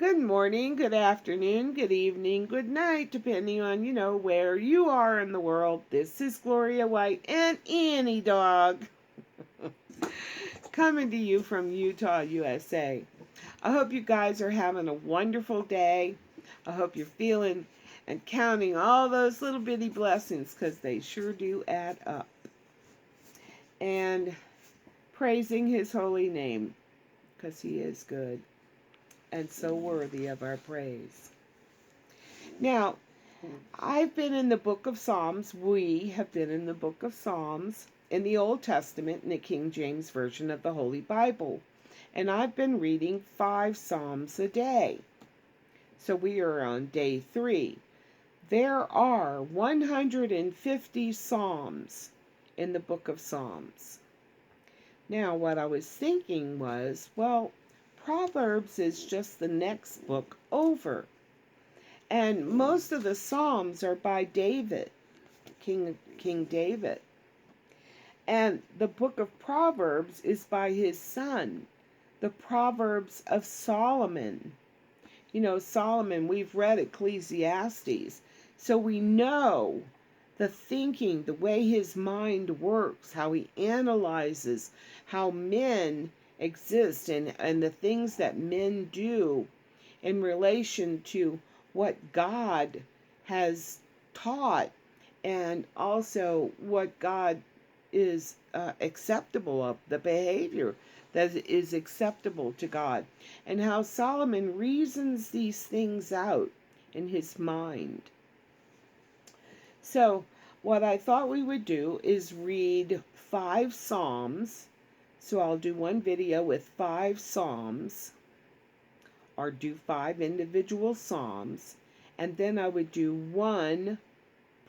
Good morning, good afternoon, good evening, good night, depending on, where you are in the world. This is Gloria White and Annie Dog coming to you from Utah, USA. I hope you guys are having a wonderful day. I hope you're feeling and counting all those little bitty blessings because they sure do add up. And praising his holy name because he is good and so worthy of our praise. Now, I've been in the book of Psalms. We have been in the book of Psalms in the Old Testament in the King James Version of the Holy Bible. And I've been reading 5 Psalms a day. So we are on day 3. There are 150 Psalms in the book of Psalms. Now, what I was thinking was, Proverbs is just the next book over. And most of the Psalms are by David, King David. And the book of Proverbs is by his son, the Proverbs of Solomon. Solomon, we've read Ecclesiastes, so we know the thinking, the way his mind works, how he analyzes how men exist and the things that men do in relation to what God has taught and also what God is acceptable of, the behavior that is acceptable to God, and how Solomon reasons these things out in his mind. So what I thought we would do is read 5 Psalms. So I'll do one video with 5 Psalms, or do 5 individual Psalms, and then I would do one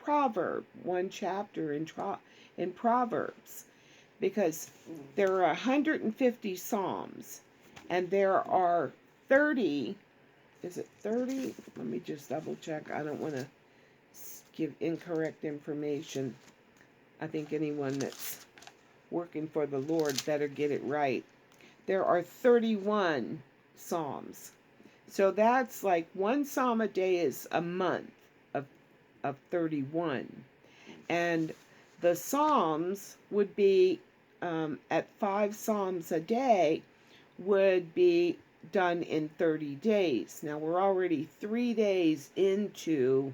proverb, one chapter in Proverbs, because there are 150 Psalms, and there are 30, is it 30? Let me just double check. I don't want to give incorrect information. I think anyone that's working for the Lord better get it right. There are 31 Psalms. So that's like one Psalm a day is a month of 31. And the Psalms would be, at 5 Psalms a day, would be done in 30 days. Now we're already 3 days into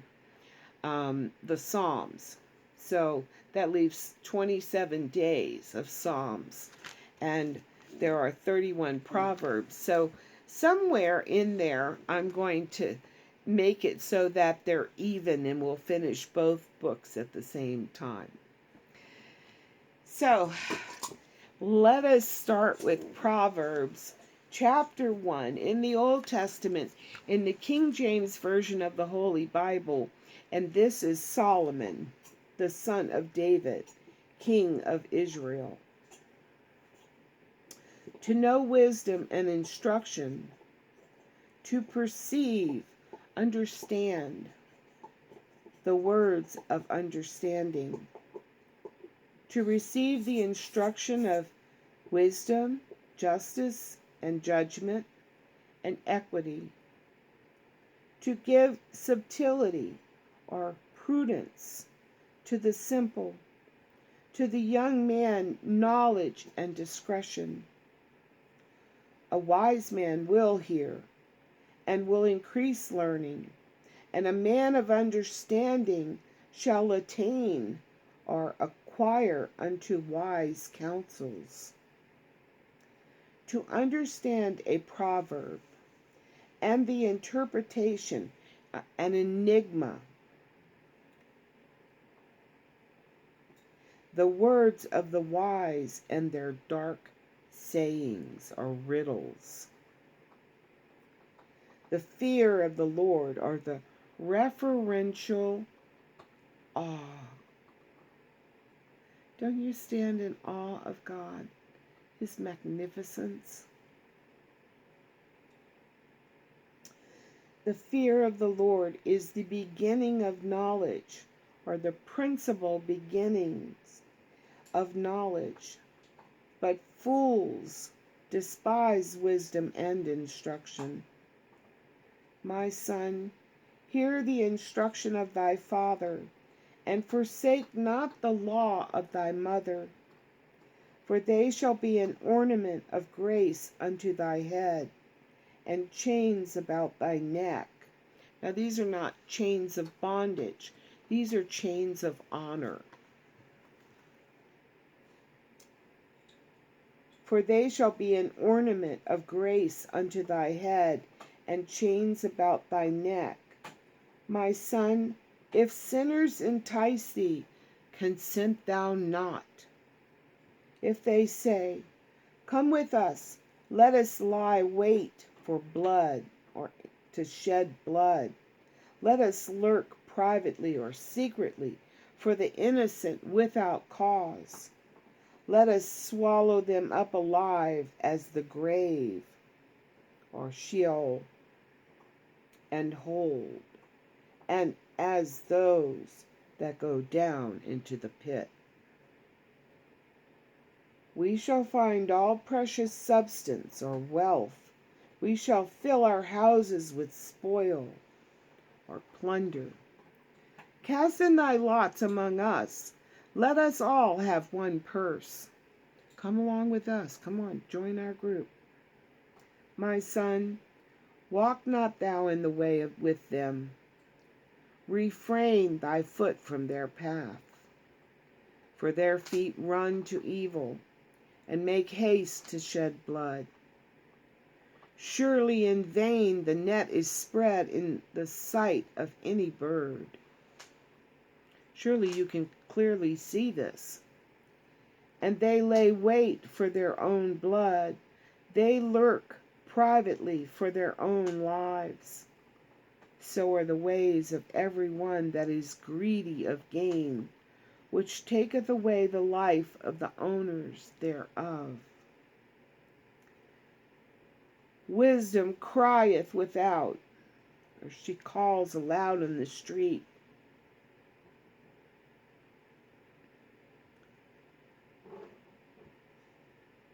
the Psalms. So that leaves 27 days of Psalms. And there are 31 Proverbs. So somewhere in there, I'm going to make it so that they're even and we'll finish both books at the same time. So let us start with Proverbs chapter 1 in the Old Testament in the King James Version of the Holy Bible. And this is Solomon, the son of David, king of Israel. To know wisdom and instruction, to perceive, understand the words of understanding, to receive the instruction of wisdom, justice, and judgment, and equity, to give subtlety or prudence to the simple, to the young man knowledge and discretion. A wise man will hear and will increase learning, and a man of understanding shall attain or acquire unto wise counsels. To understand a proverb and the interpretation, an enigma, the words of the wise and their dark sayings or riddles. The fear of the Lord or the reverential awe. Don't you stand in awe of God, his magnificence? The fear of the Lord is the beginning of knowledge, or the principal beginnings of knowledge. But fools despise wisdom and instruction. My son, hear the instruction of thy father, and forsake not the law of thy mother. For they shall be an ornament of grace unto thy head, and chains about thy neck. Now these are not chains of bondage. These are chains of honor. For they shall be an ornament of grace unto thy head, and chains about thy neck. My son, if sinners entice thee, consent thou not. If they say, come with us, let us lie wait for blood, or to shed blood. Let us lurk privately or secretly for the innocent without cause. Let us swallow them up alive as the grave, or Sheol, and hold, and as those that go down into the pit. We shall find all precious substance or wealth. We shall fill our houses with spoil or plunder. Cast in thy lots among us. Let us all have one purse. Come along with us. Come on, join our group. My son, walk not thou in the way with them. Refrain thy foot from their path. For their feet run to evil, and make haste to shed blood. Surely in vain the net is spread in the sight of any bird. Surely you can clearly see this. And they lay wait for their own blood. They lurk privately for their own lives. So are the ways of every one that is greedy of gain, which taketh away the life of the owners thereof. Wisdom crieth without, or she calls aloud in the street.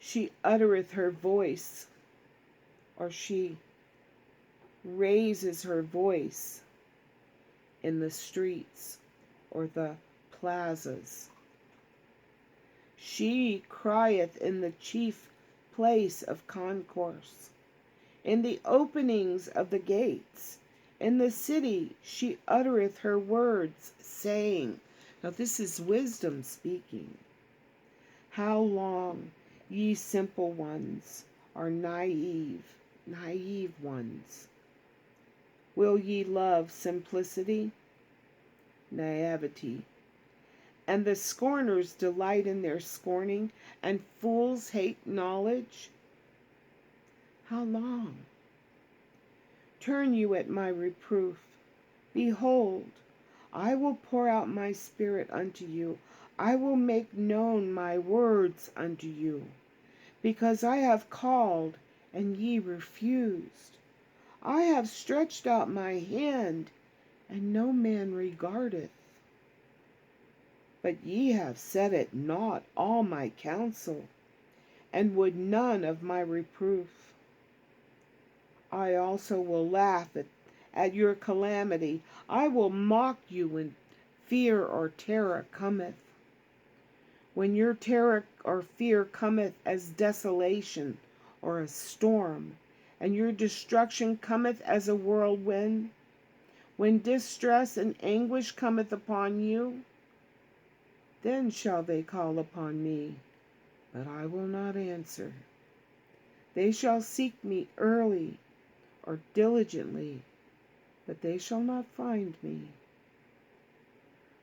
She uttereth her voice, or she raises her voice in the streets or the plazas. She crieth in the chief place of concourse, in the openings of the gates. In the city she uttereth her words, saying, now this is wisdom speaking. How long, ye simple ones, are naive ones? Will ye love simplicity? Naivety. And the scorners delight in their scorning, and fools hate knowledge? How long? Turn you at my reproof. Behold, I will pour out my spirit unto you. I will make known my words unto you. Because I have called, and ye refused. I have stretched out my hand, and no man regardeth. But ye have set at naught all my counsel, and would none of my reproof. I also will laugh at your calamity. I will mock you when fear or terror cometh. When your terror or fear cometh as desolation or a storm, and your destruction cometh as a whirlwind, when distress and anguish cometh upon you, then shall they call upon me, but I will not answer. They shall seek me early or diligently, but they shall not find me.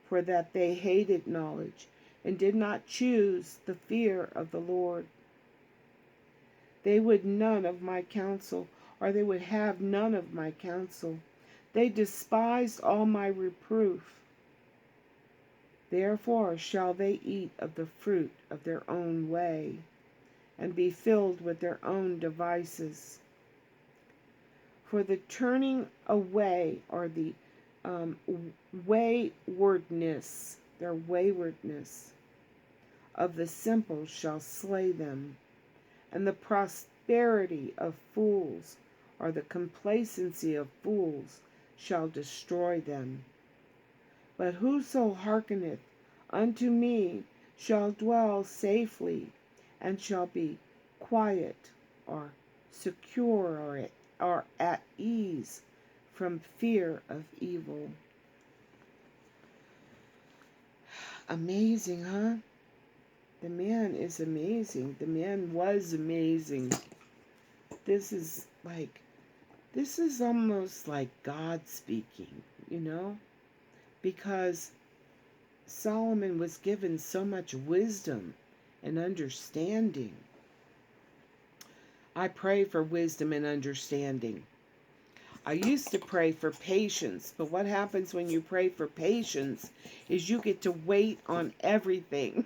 For that they hated knowledge, and did not choose the fear of the Lord. They would none of my counsel, or they would have none of my counsel. They despised all my reproof. Therefore shall they eat of the fruit of their own way, and be filled with their own devices. For the turning away, or the waywardness, their waywardness of the simple shall slay them, and the prosperity of fools, or the complacency of fools shall destroy them. But whoso hearkeneth unto me shall dwell safely, and shall be quiet, or secure, or at ease from fear of evil. Amazing, huh? The man is amazing. The man was amazing. This is almost like God speaking, because Solomon was given so much wisdom and understanding. I pray for wisdom and understanding. I used to pray for patience, but what happens when you pray for patience is you get to wait on everything.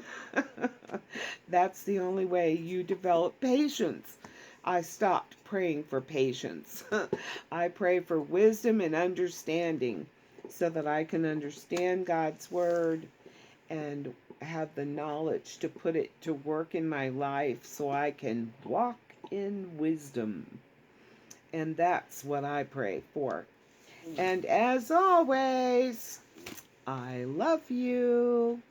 That's the only way you develop patience. I stopped praying for patience. I pray for wisdom and understanding so that I can understand God's word and have the knowledge to put it to work in my life so I can walk in wisdom. And that's what I pray for. And as always, I love you.